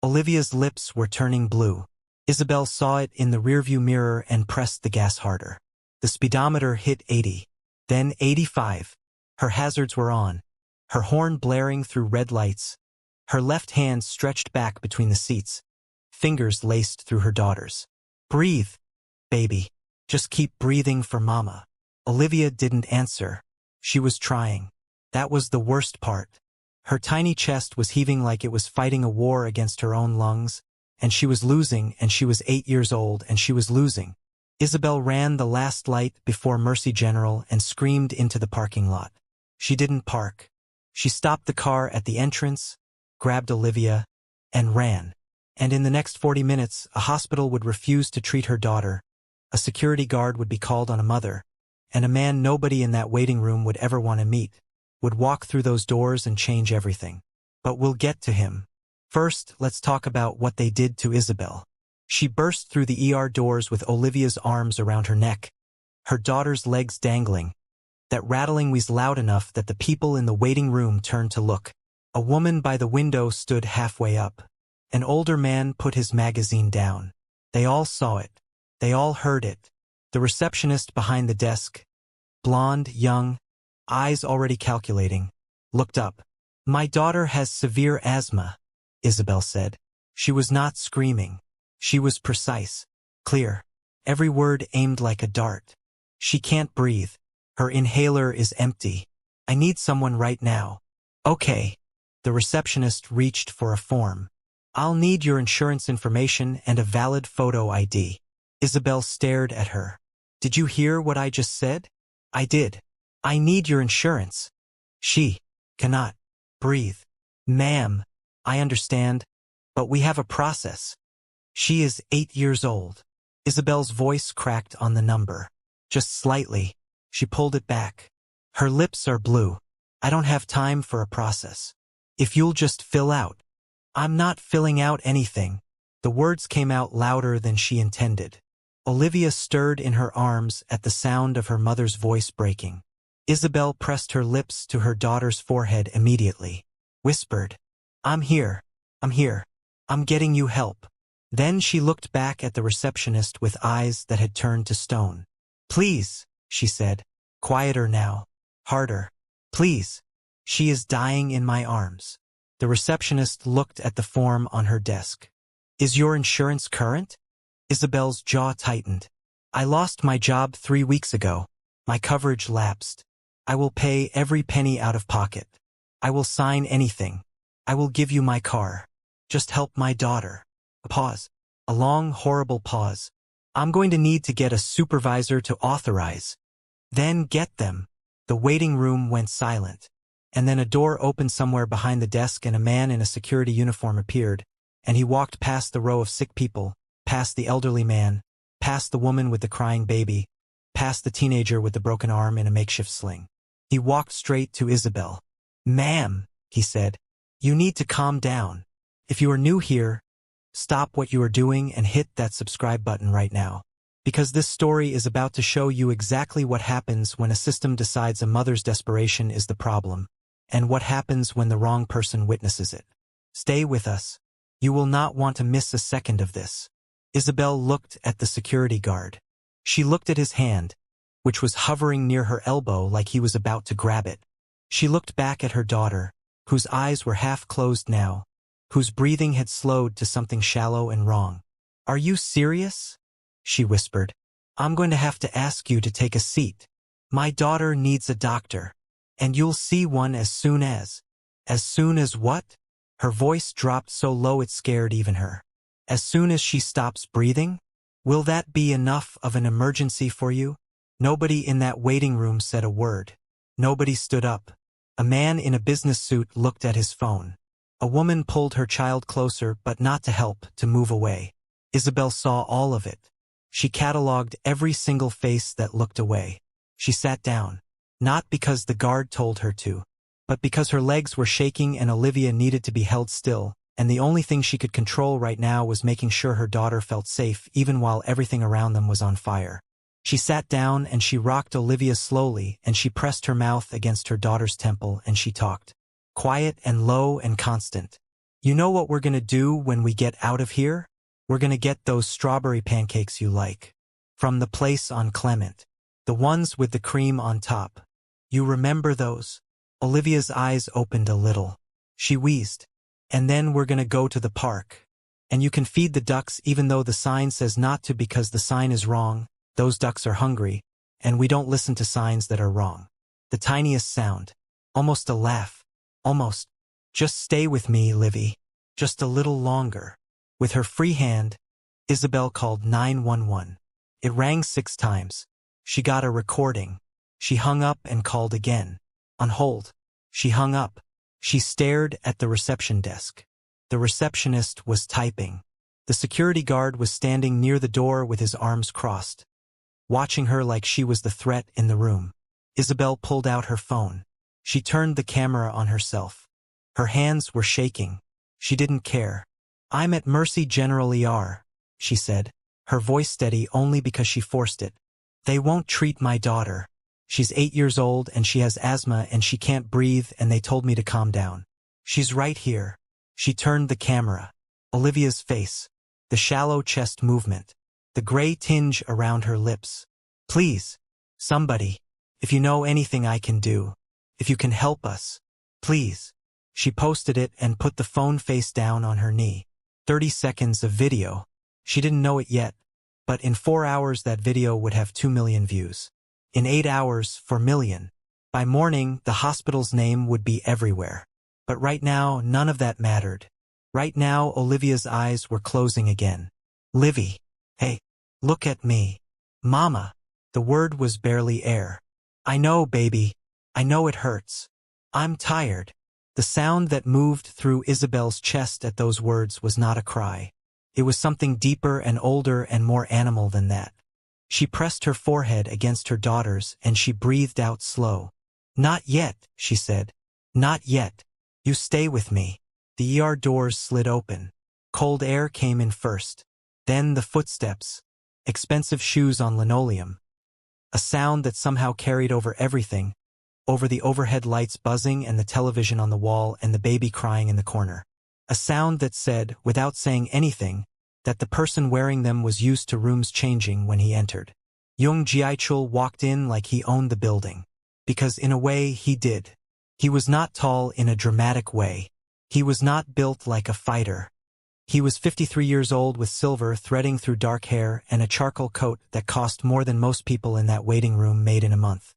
Olivia's lips were turning blue. Isabel saw it in the rearview mirror and pressed the gas harder. The speedometer hit 80. Then 85. Her hazards were on. Her horn blaring through red lights. Her left hand stretched back between the seats. Fingers laced through her daughter's. Breathe, baby. Just keep breathing for mama. Olivia didn't answer. She was trying. That was the worst part. Her tiny chest was heaving like it was fighting a war against her own lungs, and she was losing, and she was 8 years old, and she was losing. Isabel ran the last light before Mercy General and screamed into the parking lot. She didn't park. She stopped the car at the entrance, grabbed Olivia, and ran. And in the next 40 minutes, a hospital would refuse to treat her daughter, a security guard would be called on a mother, and a man nobody in that waiting room would ever want to meet would walk through those doors and change everything. But we'll get to him. First, let's talk about what they did to Isabel. She burst through the ER doors with Olivia's arms around her neck, her daughter's legs dangling. That rattling was loud enough that the people in the waiting room turned to look. A woman by the window stood halfway up. An older man put his magazine down. They all saw it. They all heard it. The receptionist behind the desk, blonde, young, eyes already calculating, looked up. "My daughter has severe asthma," Isabel said. She was not screaming. She was precise, clear, every word aimed like a dart. "She can't breathe. Her inhaler is empty. I need someone right now." "Okay." The receptionist reached for a form. "I'll need your insurance information and a valid photo ID." Isabel stared at her. "Did you hear what I just said?" "I did. I need your insurance." "She cannot breathe." "Ma'am, I understand, but we have a process." "She is 8 years old." Isabel's voice cracked on the number. Just slightly. She pulled it back. "Her lips are blue. I don't have time for a process. If you'll just fill out." "I'm not filling out anything." The words came out louder than she intended. Olivia stirred in her arms at the sound of her mother's voice breaking. Isabel pressed her lips to her daughter's forehead immediately. Whispered, "I'm here. I'm here. I'm getting you help." Then she looked back at the receptionist with eyes that had turned to stone. "Please," she said. "Quieter now. Harder. Please. She is dying in my arms." The receptionist looked at the form on her desk. "Is your insurance current?" Isabel's jaw tightened. "I lost my job 3 weeks ago. My coverage lapsed. I will pay every penny out of pocket. I will sign anything. I will give you my car. Just help my daughter." A pause. A long, horrible pause. "I'm going to need to get a supervisor to authorize." "Then get them." The waiting room went silent. And then a door opened somewhere behind the desk and a man in a security uniform appeared, and he walked past the row of sick people, past the elderly man, past the woman with the crying baby, past the teenager with the broken arm in a makeshift sling. He walked straight to Isabel. "Ma'am," he said, "you need to calm down. If you are new here, stop what you are doing and hit that subscribe button right now. Because this story is about to show you exactly what happens when a system decides a mother's desperation is the problem, and what happens when the wrong person witnesses it. Stay with us. You will not want to miss a second of this." Isabel looked at the security guard. She looked at his hand, which was hovering near her elbow like he was about to grab it. She looked back at her daughter, whose eyes were half closed now, whose breathing had slowed to something shallow and wrong. "Are you serious?" she whispered. "I'm going to have to ask you to take a seat. My daughter needs a doctor. And you'll see one as soon as what?" Her voice dropped so low it scared even her. "As soon as she stops breathing? Will that be enough of an emergency for you?" Nobody in that waiting room said a word. Nobody stood up. A man in a business suit looked at his phone. A woman pulled her child closer, but not to help, to move away. Isabel saw all of it. She catalogued every single face that looked away. She sat down. Not because the guard told her to, but because her legs were shaking and Olivia needed to be held still, and the only thing she could control right now was making sure her daughter felt safe even while everything around them was on fire. She sat down and she rocked Olivia slowly and she pressed her mouth against her daughter's temple and she talked. Quiet and low and constant. You know what we're gonna do when we get out of here? We're gonna get those strawberry pancakes you like. From the place on Clement. The ones with the cream on top. You remember those? Olivia's eyes opened a little. She wheezed. And then we're gonna go to the park. And you can feed the ducks even though the sign says not to because the sign is wrong. Those ducks are hungry. And we don't listen to signs that are wrong. The tiniest sound. Almost a laugh. Almost. Just stay with me, Livy. Just a little longer. With her free hand, Isabel called 911. It rang 6 times. She got a recording. She hung up and called again. On hold. She hung up. She stared at the reception desk. The receptionist was typing. The security guard was standing near the door with his arms crossed, watching her like she was the threat in the room. Isabel pulled out her phone. She turned the camera on herself. Her hands were shaking. She didn't care. I'm at Mercy General ER, she said, her voice steady only because she forced it. They won't treat my daughter. She's 8 years old and she has asthma and she can't breathe and they told me to calm down. She's right here. She turned the camera. Olivia's face. The shallow chest movement. The gray tinge around her lips. Please. Somebody. If you know anything I can do. If you can help us. Please. She posted it and put the phone face down on her knee. 30 seconds of video. She didn't know it yet, but in 4 hours that video would have 2 million views. In 8 hours, 4 million. By morning, the hospital's name would be everywhere. But right now, none of that mattered. Right now, Olivia's eyes were closing again. Livy. Hey. Look at me. Mama. The word was barely air. I know, baby. I know it hurts. I'm tired. The sound that moved through Isabel's chest at those words was not a cry. It was something deeper and older and more animal than that. She pressed her forehead against her daughter's and she breathed out slow. Not yet, she said. Not yet. You stay with me. The ER doors slid open. Cold air came in first. Then the footsteps. Expensive shoes on linoleum. A sound that somehow carried over everything. Over the overhead lights buzzing and the television on the wall and the baby crying in the corner. A sound that said, without saying anything, that the person wearing them was used to rooms changing when he entered. Jung Jiaichul walked in like he owned the building. Because in a way he did. He was not tall in a dramatic way. He was not built like a fighter. He was 53 years old with silver threading through dark hair and a charcoal coat that cost more than most people in that waiting room made in a month.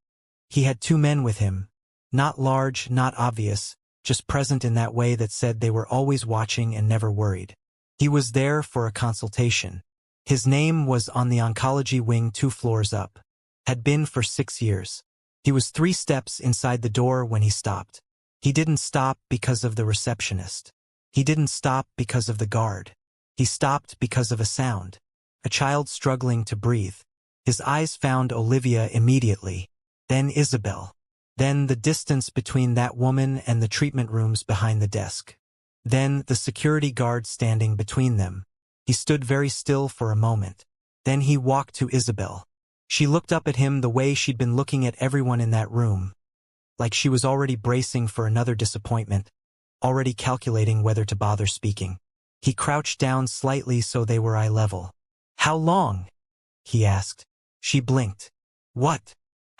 He had 2 men with him. Not large, not obvious, just present in that way that said they were always watching and never worried. He was there for a consultation. His name was on the oncology wing 2 floors up. Had been for 6 years. He was 3 steps inside the door when he stopped. He didn't stop because of the receptionist. He didn't stop because of the guard. He stopped because of a sound. A child struggling to breathe. His eyes found Olivia immediately. Then Isabel. Then the distance between that woman and the treatment rooms behind the desk. Then the security guard standing between them. He stood very still for a moment. Then he walked to Isabel. She looked up at him the way she'd been looking at everyone in that room. Like she was already bracing for another disappointment. Already calculating whether to bother speaking. He crouched down slightly so they were eye level. How long? He asked. She blinked. What?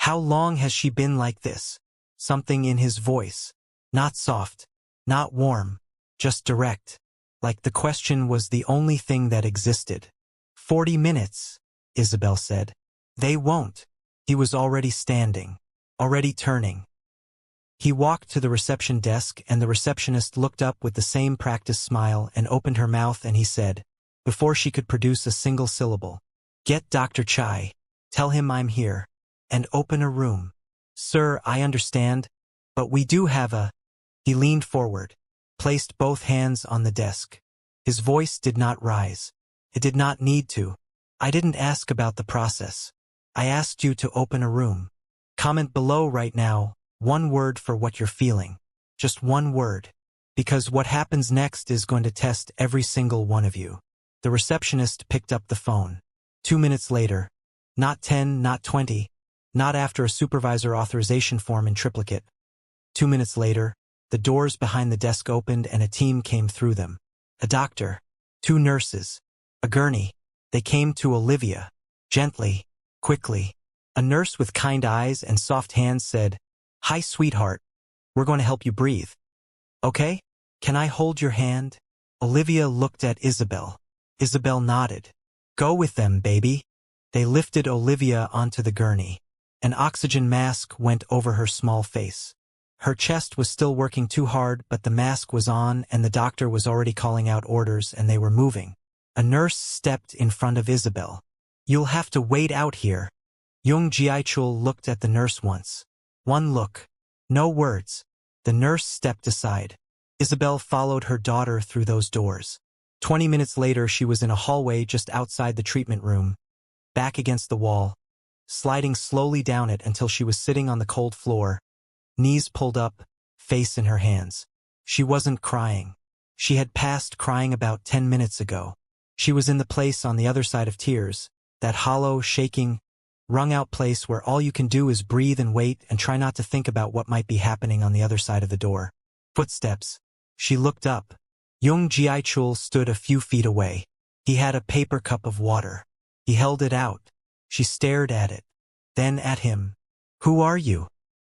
How long has she been like this? Something in his voice. Not soft. Not warm. Just direct. Like the question was the only thing that existed. 40 minutes, Isabel said. They won't. He was already standing. Already turning. He walked to the reception desk and the receptionist looked up with the same practiced smile and opened her mouth and he said, before she could produce a single syllable, get Dr. Chai. Tell him I'm here. And open a room. Sir, I understand, but we do have a... He leaned forward, placed both hands on the desk. His voice did not rise. It did not need to. I didn't ask about the process. I asked you to open a room. Comment below right now, 1 word for what you're feeling. Just 1 word. Because what happens next is going to test every single one of you. The receptionist picked up the phone. 2 minutes later. Not 10, not 20. Not after a supervisor authorization form in triplicate. 2 minutes later. The doors behind the desk opened and a team came through them. A doctor, 2 nurses, a gurney. They came to Olivia. Gently, quickly. A nurse with kind eyes and soft hands said, "Hi, sweetheart. We're going to help you breathe. Okay? Can I hold your hand?" Olivia looked at Isabel. Isabel nodded. "Go with them, baby." They lifted Olivia onto the gurney. An oxygen mask went over her small face. Her chest was still working too hard, but the mask was on and the doctor was already calling out orders and they were moving. A nurse stepped in front of Isabel. "You'll have to wait out here." Jung Ji-chul looked at the nurse once. One look. No words. The nurse stepped aside. Isabel followed her daughter through those doors. 20 minutes later, she was in a hallway just outside the treatment room, back against the wall, sliding slowly down it until she was sitting on the cold floor, knees pulled up, face in her hands. She wasn't crying. She had passed crying about 10 minutes ago. She was in the place on the other side of tears, that hollow, shaking, wrung-out place where all you can do is breathe and wait and try not to think about what might be happening on the other side of the door. Footsteps. She looked up. Jung Ji-chul stood a few feet away. He had a paper cup of water. He held it out. She stared at it. Then at him. "Who are you?"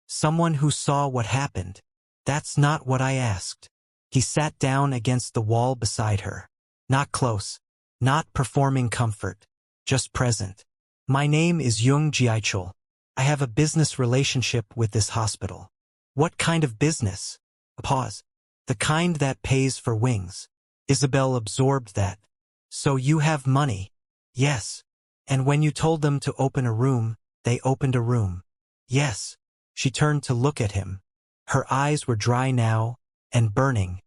"Someone who saw what happened." "That's not what I asked." He sat down against the wall beside her. Not close. Not performing comfort. Just present. "My name is Jung Ji-chul. I have a business relationship with this hospital." "What kind of business?" A pause. "The kind that pays for wings." Isabel absorbed that. "So you have money?" "Yes." "And when you told them to open a room, they opened a room?" "Yes." She turned to look at him. Her eyes were dry now, and burning,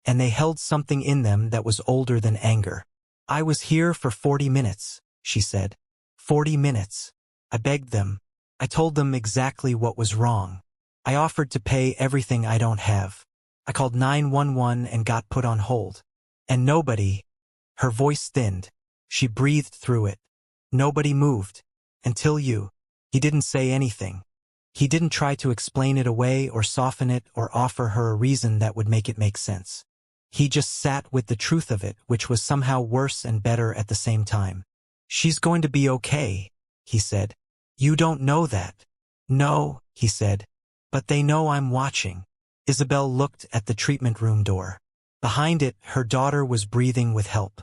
and they held something in them that was older than anger. "I was here for 40 minutes, she said. 40 minutes. I begged them. I told them exactly what was wrong. I offered to pay everything I don't have. I called 911 and got put on hold. And nobody—" Her voice thinned. She breathed through it. "Nobody moved. Until you." He didn't say anything. He didn't try to explain it away or soften it or offer her a reason that would make it make sense. He just sat with the truth of it, which was somehow worse and better at the same time. "She's going to be okay," he said. "You don't know that." "No," he said. "But they know I'm watching." Isabel looked at the treatment room door. Behind it, her daughter was breathing with help.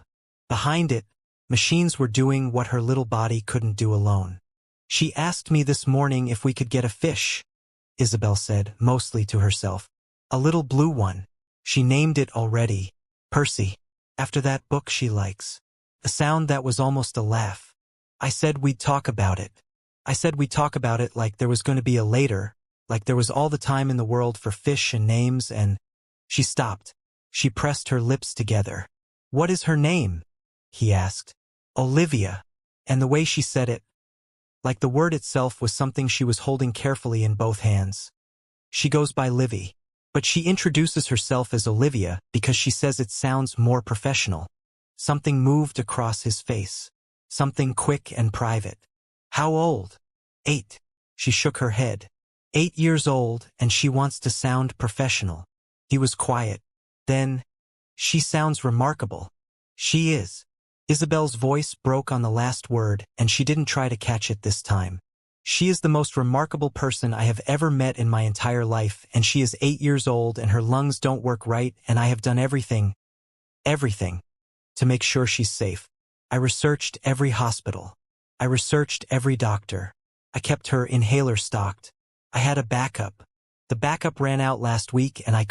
Behind it, machines were doing what her little body couldn't do alone. "She asked me this morning if we could get a fish," Isabel said, mostly to herself. "A little blue one. She named it already. Percy. After that book she likes." A sound that was almost a laugh. "I said we'd talk about it. I said we'd talk about it like there was going to be a later, like there was all the time in the world for fish and names and—" She stopped. She pressed her lips together. "What is her name?" he asked. "Olivia." And the way she said it, like the word itself was something she was holding carefully in both hands. "She goes by Livy. But she introduces herself as Olivia because she says it sounds more professional." Something moved across his face. Something quick and private. "How old?" 8. She shook her head. 8 years old, and she wants to sound professional. He was quiet. Then, "She sounds remarkable." "She is." Isabel's voice broke on the last word, and she didn't try to catch it this time. "She is the most remarkable person I have ever met in my entire life, and she is 8 years old and her lungs don't work right, and I have done everything, to make sure she's safe. I researched every hospital. I researched every doctor. I kept her inhaler stocked. I had a backup. The backup ran out last week and I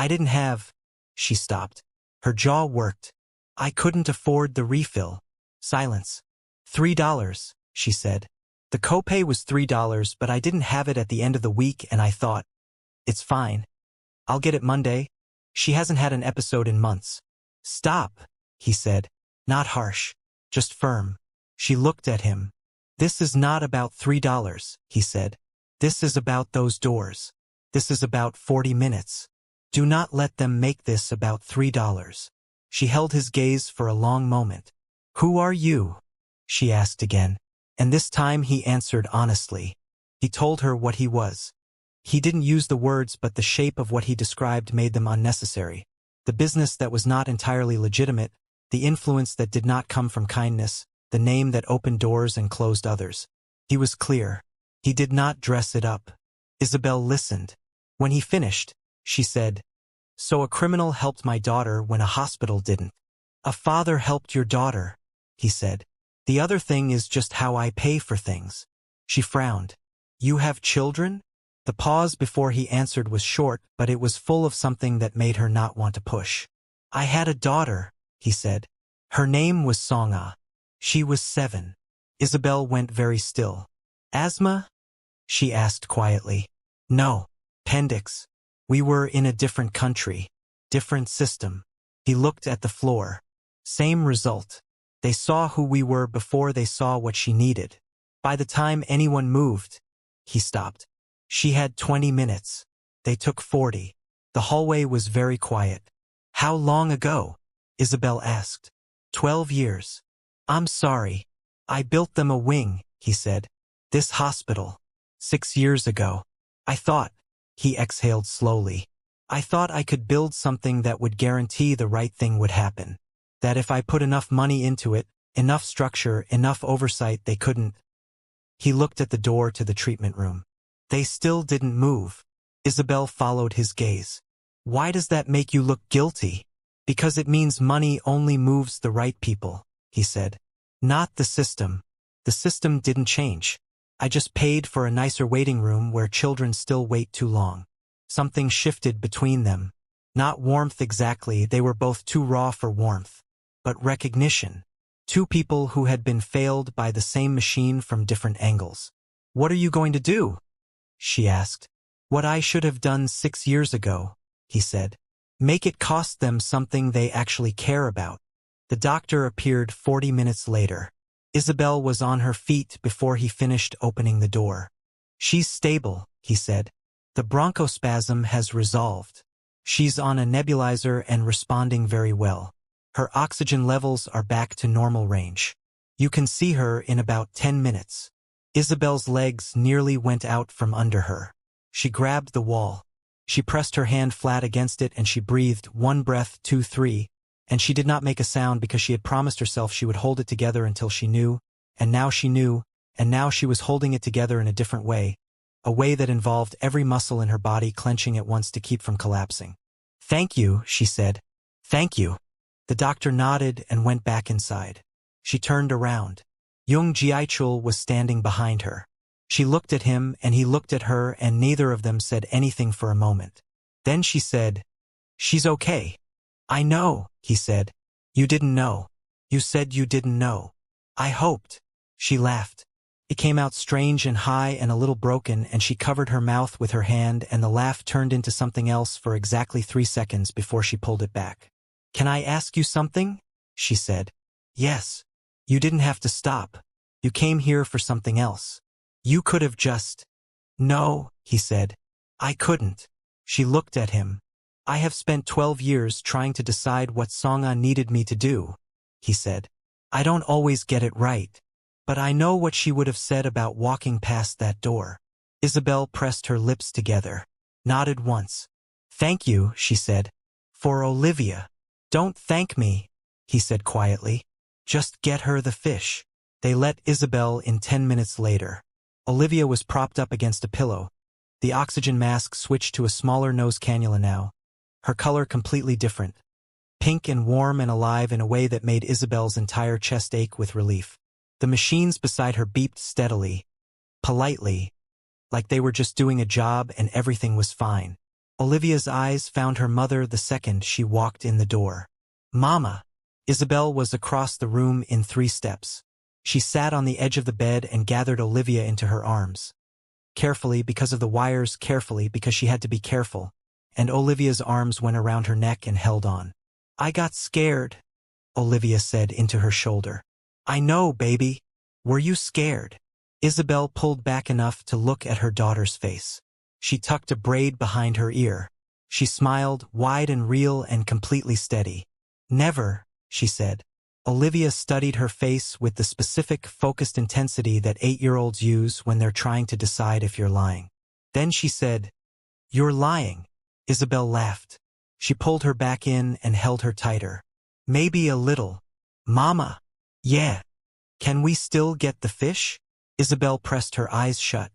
didn't have—" She stopped. Her jaw worked. "I couldn't afford the refill." Silence. $3, she said. "The copay was $3, but I didn't have it at the end of the week and I thought, it's fine. I'll get it Monday. She hasn't had an episode in months." "Stop," he said. Not harsh, just firm. She looked at him. "This is not about $3, he said. "This is about those doors. This is about 40 minutes. Do not let them make this about $3. She held his gaze for a long moment. "Who are you?" she asked again. And this time he answered honestly. He told her what he was. He didn't use the words, but the shape of what he described made them unnecessary. The business that was not entirely legitimate, the influence that did not come from kindness, the name that opened doors and closed others. He was clear. He did not dress it up. Isabel listened. When he finished, she said, "So a criminal helped my daughter when a hospital didn't." "A father helped your daughter," he said. "The other thing is just how I pay for things." She frowned. "You have children?" The pause before he answered was short, but it was full of something that made her not want to push. "I had a daughter," he said. "Her name was Song-ah. She was 7. Isabel went very still. "Asthma?" she asked quietly. "No. Appendix. We were in a different country. Different system." He looked at the floor. Same result. They saw who we were before they saw what she needed. By the time anyone moved, he stopped. She had 20 minutes. They took 40. The hallway was very quiet. "How long ago?" Isabel asked. 12 years. "I'm sorry. I built them a wing," he said. "This hospital. 6 years ago. I thought," he exhaled slowly, "I thought I could build something that would guarantee the right thing would happen. That if I put enough money into it, enough structure, enough oversight, they couldn't." He looked at the door to the treatment room. They still didn't move. Isabel followed his gaze. "Why does that make you look guilty?" "Because it means money only moves the right people," he said. "Not the system. The system didn't change. I just paid for a nicer waiting room where children still wait too long. Something shifted between them. Not warmth exactly, they were both too raw for warmth. But recognition. Two people who had been failed by the same machine from different angles." "What are you going to do?" she asked. "What I should have done 6 years ago," he said. "Make it cost them something they actually care about." The doctor appeared 40 minutes later. Isabel was on her feet before he finished opening the door. "She's stable," he said. "The bronchospasm has resolved. She's on a nebulizer and responding very well. Her oxygen levels are back to normal range. You can see her in about 10 minutes. Isabel's legs nearly went out from under her. She grabbed the wall. She pressed her hand flat against it and she breathed 1 breath, 2, 3, and she did not make a sound because she had promised herself she would hold it together until she knew, and now she knew, and now she was holding it together in a different way, a way that involved every muscle in her body clenching at once to keep from collapsing. "Thank you," she said. "Thank you." The doctor nodded and went back inside. She turned around. Jung Jiaichul was standing behind her. She looked at him and he looked at her and neither of them said anything for a moment. Then she said, "She's okay." "I know," he said. "You didn't know. You said you didn't know." "I hoped." She laughed. It came out strange and high and a little broken, and she covered her mouth with her hand, and the laugh turned into something else for exactly 3 seconds before she pulled it back. "Can I ask you something?" she said. "Yes." "You didn't have to stop. You came here for something else. You could have just—" "No," he said. "I couldn't." She looked at him. "I have spent 12 years trying to decide what Song-ah needed me to do," he said. "I don't always get it right. But I know what she would have said about walking past that door." Isabel pressed her lips together, nodded once. "Thank you," she said. "For Olivia." "Don't thank me," he said quietly. "Just get her the fish." They let Isabel in 10 minutes later. Olivia was propped up against a pillow. The oxygen mask switched to a smaller nose cannula now. Her color completely different. Pink and warm and alive in a way that made Isabel's entire chest ache with relief. The machines beside her beeped steadily, politely, like they were just doing a job and everything was fine. Olivia's eyes found her mother the second she walked in the door. "Mama!" Isabel was across the room in 3 steps. She sat on the edge of the bed and gathered Olivia into her arms. Carefully, because of the wires, carefully, because she had to be careful, and Olivia's arms went around her neck and held on. "I got scared," Olivia said into her shoulder. "I know, baby. Were you scared?" Isabel pulled back enough to look at her daughter's face. She tucked a braid behind her ear. She smiled, wide and real and completely steady. "Never," she said. Olivia studied her face with the specific, focused intensity that 8-year-olds use when they're trying to decide if you're lying. Then she said, You're lying. Isabel laughed. She pulled her back in and held her tighter. Maybe a little. Mama. Yeah. Can we still get the fish? Isabel pressed her eyes shut.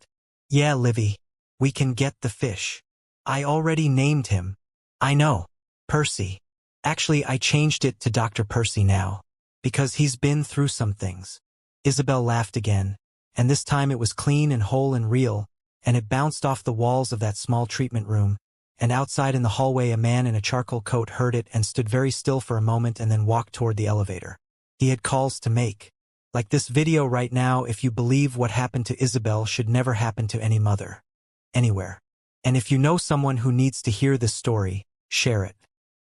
Yeah, Livy. We can get the fish. I already named him. I know. Percy. Actually, I changed it to Dr. Percy now. Because he's been through some things. Isabel laughed again, and this time it was clean and whole and real, and it bounced off the walls of that small treatment room, and outside in the hallway a man in a charcoal coat heard it and stood very still for a moment and then walked toward the elevator. He had calls to make. Like this video right now, if you believe what happened to Isabel should never happen to any mother. Anywhere. And if you know someone who needs to hear this story, share it.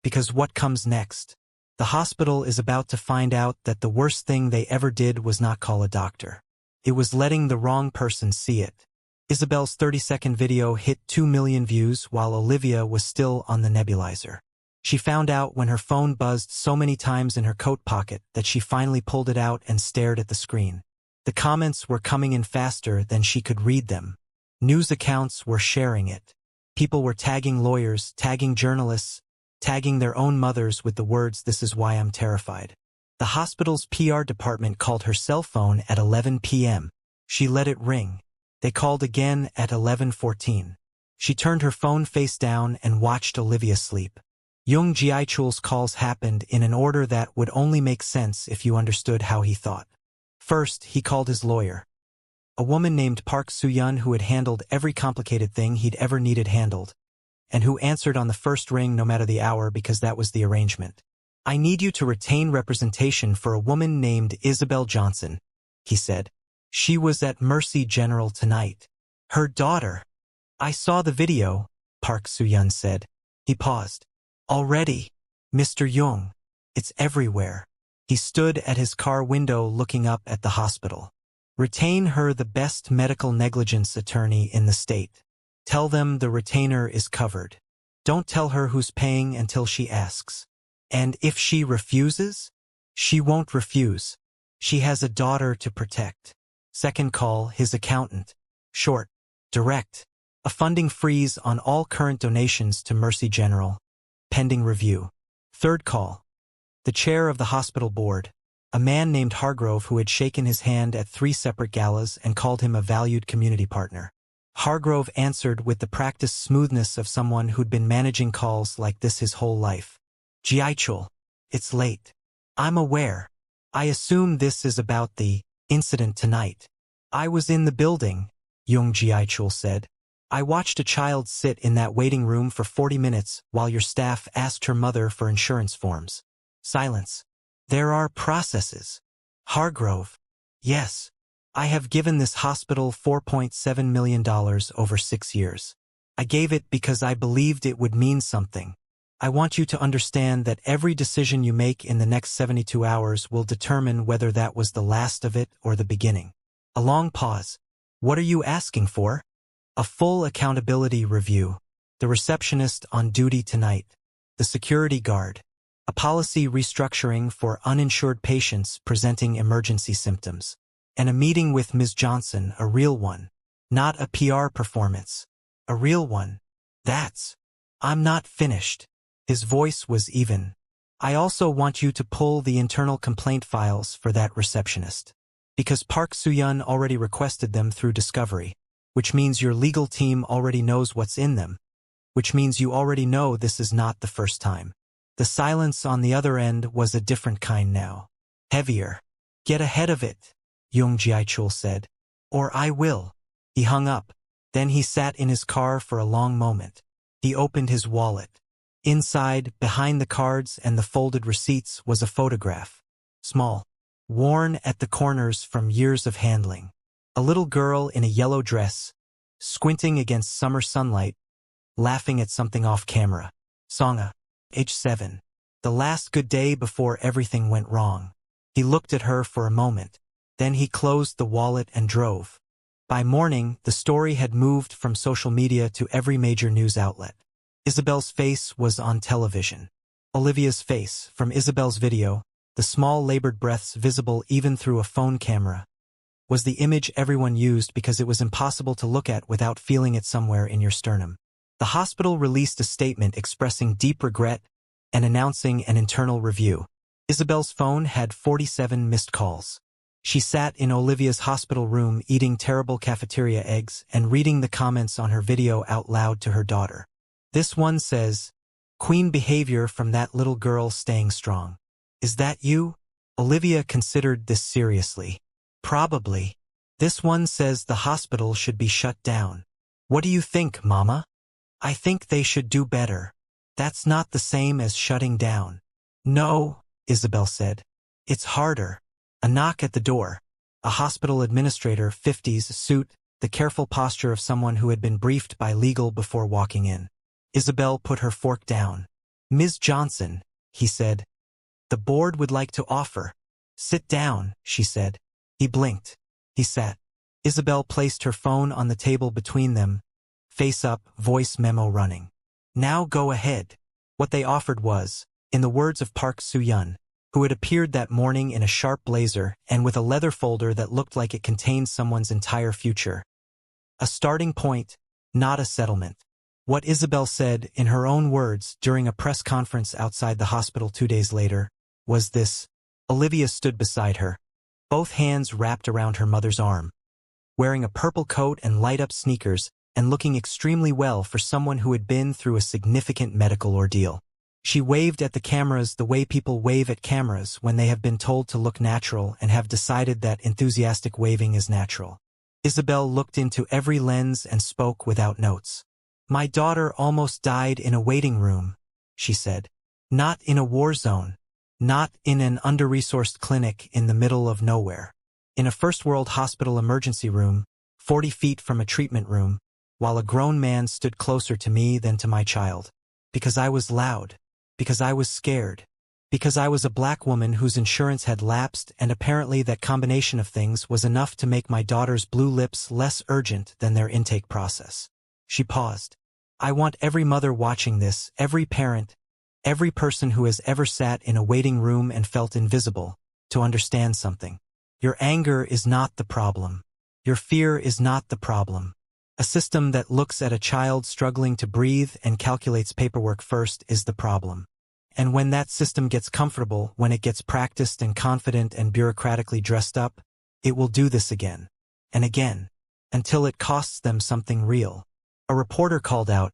Because what comes next? The hospital is about to find out that the worst thing they ever did was not call a doctor. It was letting the wrong person see it. Isabel's 30-second video hit 2 million views while Olivia was still on the nebulizer. She found out when her phone buzzed so many times in her coat pocket that she finally pulled it out and stared at the screen. The comments were coming in faster than she could read them. News accounts were sharing it. People were tagging lawyers, tagging journalists, tagging their own mothers with the words, "This is why I'm terrified." The hospital's PR department called her cell phone at 11 p.m. She let it ring. They called again at 11:14. She turned her phone face down and watched Olivia sleep. Jung Ji-chul's calls happened in an order that would only make sense if you understood how he thought. First, he called his lawyer. A woman named Park Soo-yeon who had handled every complicated thing he'd ever needed handled, and who answered on the first ring no matter the hour because that was the arrangement. "I need you to retain representation for a woman named Isabel Johnson," he said. "She was at Mercy General tonight. Her daughter." "I saw the video," Park Soo-yeon said. He paused. "Already, Mr. Jung. It's everywhere." He stood at his car window looking up at the hospital. "Retain her, the best medical negligence attorney in the state. Tell them the retainer is covered. Don't tell her who's paying until she asks. And if she refuses, she won't refuse. She has a daughter to protect." Second call, his accountant. Short. Direct. A funding freeze on all current donations to Mercy General. Pending review. Third call. The chair of the hospital board. A man named Hargrove who had shaken his hand at 3 separate galas and called him a valued community partner. Hargrove answered with the practiced smoothness of someone who'd been managing calls like this his whole life. "Ji-chul, it's late. I'm aware. I assume this is about the incident tonight." "I was in the building," Jung Ji-chul said. "I watched a child sit in that waiting room for 40 minutes while your staff asked her mother for insurance forms." Silence. "There are processes." Hargrove. "Yes. I have given this hospital $4.7 million over 6 years. I gave it because I believed it would mean something. I want you to understand that every decision you make in the next 72 hours will determine whether that was the last of it or the beginning." A long pause. "What are you asking for?" "A full accountability review. The receptionist on duty tonight. The security guard. A policy restructuring for uninsured patients presenting emergency symptoms. And a meeting with Ms. Johnson, a real one. Not a PR performance. A real one. That's. I'm not finished." His voice was even. "I also want you to pull the internal complaint files for that receptionist. Because Park Soo-yeon already requested them through Discovery. Which means your legal team already knows what's in them. Which means you already know this is not the first time." The silence on the other end was a different kind now. Heavier. "Get ahead of it," Jung Ji-chul said. "Or I will." He hung up. Then he sat in his car for a long moment. He opened his wallet. Inside, behind the cards and the folded receipts, was a photograph. Small. Worn at the corners from years of handling. A little girl in a yellow dress, squinting against summer sunlight, laughing at something off camera. Songa. Age 7. The last good day before everything went wrong. He looked at her for a moment. Then he closed the wallet and drove. By morning, the story had moved from social media to every major news outlet. Isabel's face was on television. Olivia's face, from Isabel's video, the small labored breaths visible even through a phone camera, was the image everyone used because it was impossible to look at without feeling it somewhere in your sternum. The hospital released a statement expressing deep regret and announcing an internal review. Isabel's phone had 47 missed calls. She sat in Olivia's hospital room eating terrible cafeteria eggs and reading the comments on her video out loud to her daughter. This one says, "Queen behavior from that little girl staying strong. Is that you?" Olivia considered this seriously. "Probably." This one says the hospital should be shut down. "What do you think, Mama?" "I think they should do better. That's not the same as shutting down." "No," Isabel said. "It's harder." A knock at the door. A hospital administrator, 50s, suit, the careful posture of someone who had been briefed by legal before walking in. Isabel put her fork down. "Ms. Johnson," he said. "The board would like to offer." "Sit down," she said. He blinked. He sat. Isabel placed her phone on the table between them, face up, voice memo running. "Now go ahead." What they offered was, in the words of Park Soo-yeon, who had appeared that morning in a sharp blazer and with a leather folder that looked like it contained someone's entire future, a starting point, not a settlement. What Isabel said, in her own words, during a press conference outside the hospital 2 days later, was this. Olivia stood beside her, both hands wrapped around her mother's arm, wearing a purple coat and light-up sneakers, and looking extremely well for someone who had been through a significant medical ordeal. She waved at the cameras the way people wave at cameras when they have been told to look natural and have decided that enthusiastic waving is natural. Isabel looked into every lens and spoke without notes. "My daughter almost died in a waiting room," she said. "Not in a war zone. Not in an under-resourced clinic in the middle of nowhere. In a first-world hospital emergency room, 40 feet from a treatment room, while a grown man stood closer to me than to my child. Because I was loud. Because I was scared. Because I was a black woman whose insurance had lapsed, and apparently that combination of things was enough to make my daughter's blue lips less urgent than their intake process." She paused. "I want every mother watching this, every parent, every person who has ever sat in a waiting room and felt invisible, to understand something. Your anger is not the problem. Your fear is not the problem. A system that looks at a child struggling to breathe and calculates paperwork first is the problem. And when that system gets comfortable, when it gets practiced and confident and bureaucratically dressed up, it will do this again. And again. Until it costs them something real." A reporter called out,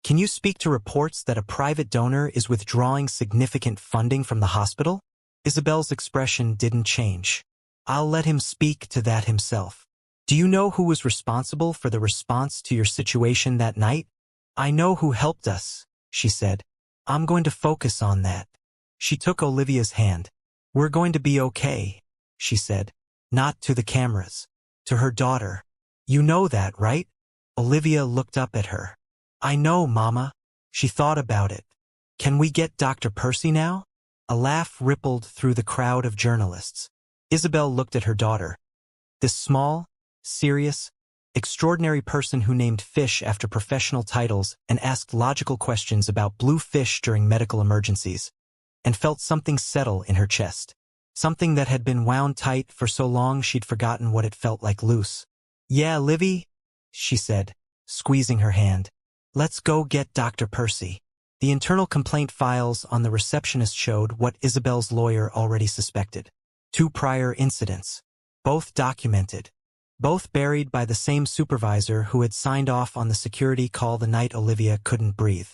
"Can you speak to reports that a private donor is withdrawing significant funding from the hospital?" Isabel's expression didn't change. "I'll let him speak to that himself. Do you know who was responsible for the response to your situation that night?" "I know who helped us," she said. "I'm going to focus on that." She took Olivia's hand. "We're going to be okay," she said. Not to the cameras. To her daughter. "You know that, right?" Olivia looked up at her. "I know, Mama." She thought about it. "Can we get Dr. Percy now?" A laugh rippled through the crowd of journalists. Isabel looked at her daughter. This small, serious, extraordinary person who named fish after professional titles and asked logical questions about blue fish during medical emergencies, and felt something settle in her chest. Something that had been wound tight for so long she'd forgotten what it felt like loose. "Yeah, Livy," she said, squeezing her hand. "Let's go get Dr. Percy." The internal complaint files on the receptionist showed what Isabel's lawyer already suspected. 2 prior incidents. Both documented. Both buried by the same supervisor who had signed off on the security call the night Olivia couldn't breathe.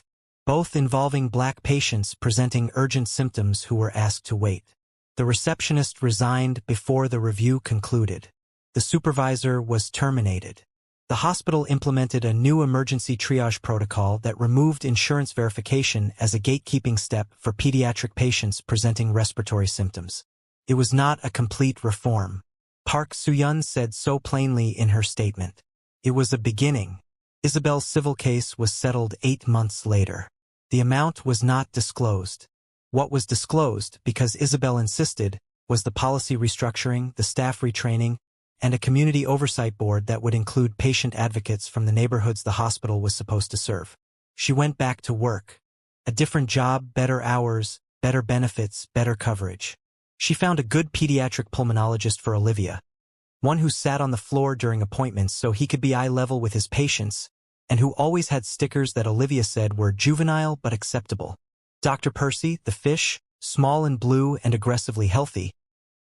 Both involving black patients presenting urgent symptoms who were asked to wait. The receptionist resigned before the review concluded. The supervisor was terminated. The hospital implemented a new emergency triage protocol that removed insurance verification as a gatekeeping step for pediatric patients presenting respiratory symptoms. It was not a complete reform. Park Soo-yeon said so plainly in her statement. It was a beginning. Isabel's civil case was settled 8 months later. The amount was not disclosed. What was disclosed, because Isabel insisted, was the policy restructuring, the staff retraining, and a community oversight board that would include patient advocates from the neighborhoods the hospital was supposed to serve. She went back to work. A different job, better hours, better benefits, better coverage. She found a good pediatric pulmonologist for Olivia, one who sat on the floor during appointments so he could be eye level with his patients, and who always had stickers that Olivia said were juvenile but acceptable. Dr. Percy, the fish, small and blue and aggressively healthy,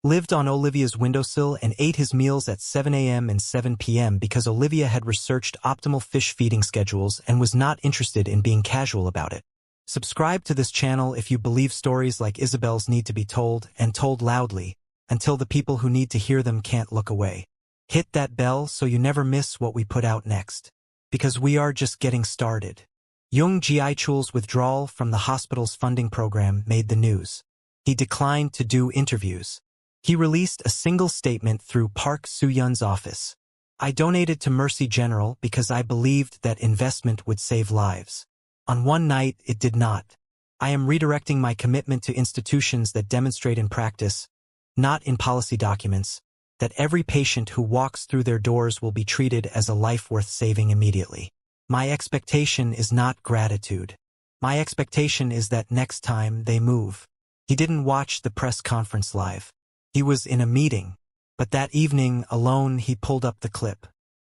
lived on Olivia's windowsill and ate his meals at 7 a.m. and 7 p.m. because Olivia had researched optimal fish feeding schedules and was not interested in being casual about it. Subscribe to this channel if you believe stories like Isabel's need to be told, and told loudly, until the people who need to hear them can't look away. Hit that bell so you never miss what we put out next. Because we are just getting started. Jung Ji-chul's withdrawal from the hospital's funding program made the news. He declined to do interviews. He released a single statement through Park Soo-yeon's office. I donated to Mercy General because I believed that investment would save lives. On one night, it did not. I am redirecting my commitment to institutions that demonstrate in practice, not in policy documents, that every patient who walks through their doors will be treated as a life worth saving immediately. My expectation is not gratitude. My expectation is that next time they move. He didn't watch the press conference live. He was in a meeting, but that evening alone he pulled up the clip,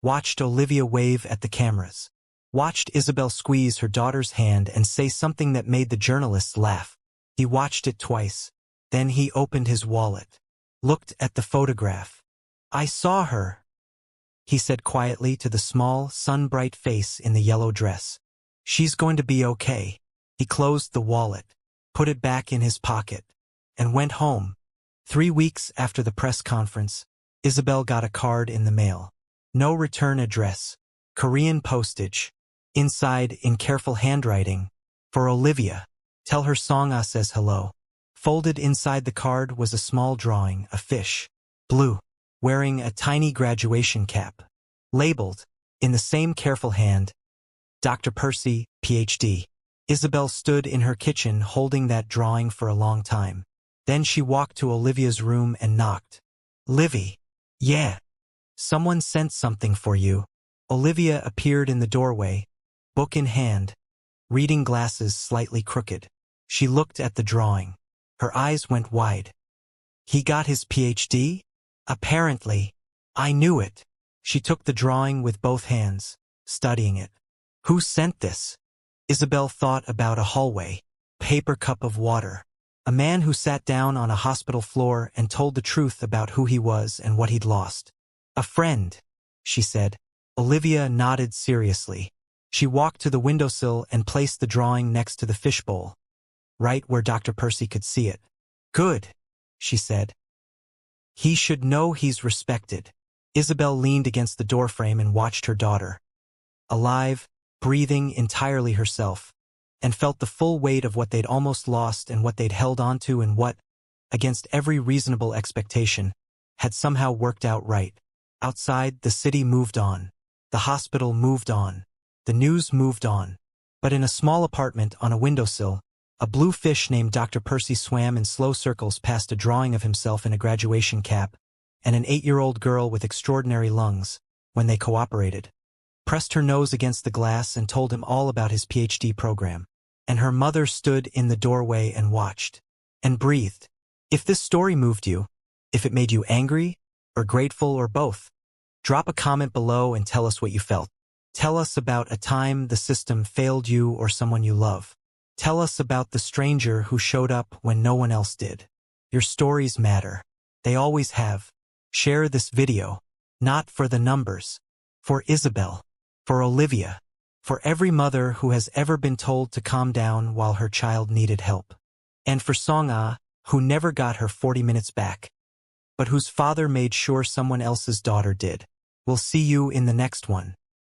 watched Olivia wave at the cameras, watched Isabel squeeze her daughter's hand and say something that made the journalists laugh. He watched it twice. Then he opened his wallet, looked at the photograph. I saw her, he said quietly to the small, sun-bright face in the yellow dress. She's going to be okay. He closed the wallet, put it back in his pocket, and went home. 3 weeks after the press conference, Isabel got a card in the mail. No return address. Korean postage. Inside, in careful handwriting, for Olivia. Tell her Song-ah says hello. Folded inside the card was a small drawing, a fish, blue, wearing a tiny graduation cap. Labeled, in the same careful hand, Dr. Percy, Ph.D. Isabel stood in her kitchen holding that drawing for a long time. Then she walked to Olivia's room and knocked. Livy. Yeah. Someone sent something for you. Olivia appeared in the doorway, book in hand, reading glasses slightly crooked. She looked at the drawing. Her eyes went wide. He got his Ph.D.? Apparently. I knew it. She took the drawing with both hands, studying it. Who sent this? Isabel thought about a hallway, paper cup of water. A man who sat down on a hospital floor and told the truth about who he was and what he'd lost. A friend, she said. Olivia nodded seriously. She walked to the windowsill and placed the drawing next to the fishbowl, right where Dr. Percy could see it. Good, she said. He should know he's respected. Isabel leaned against the doorframe and watched her daughter, alive, breathing entirely herself, and felt the full weight of what they'd almost lost and what they'd held onto and what, against every reasonable expectation, had somehow worked out right. Outside, the city moved on. The hospital moved on. The news moved on. But in a small apartment on a windowsill, a blue fish named Dr. Percy swam in slow circles past a drawing of himself in a graduation cap and an 8-year-old girl with extraordinary lungs, when they cooperated, pressed her nose against the glass and told him all about his PhD program. And her mother stood in the doorway and watched, and breathed. If this story moved you, if it made you angry, or grateful, or both, drop a comment below and tell us what you felt. Tell us about a time the system failed you or someone you love. Tell us about the stranger who showed up when no one else did. Your stories matter. They always have. Share this video, not for the numbers, for Isabel, for Olivia, for every mother who has ever been told to calm down while her child needed help, and for Song-ah, who never got her 40 minutes back, but whose father made sure someone else's daughter did. We'll see you in the next one.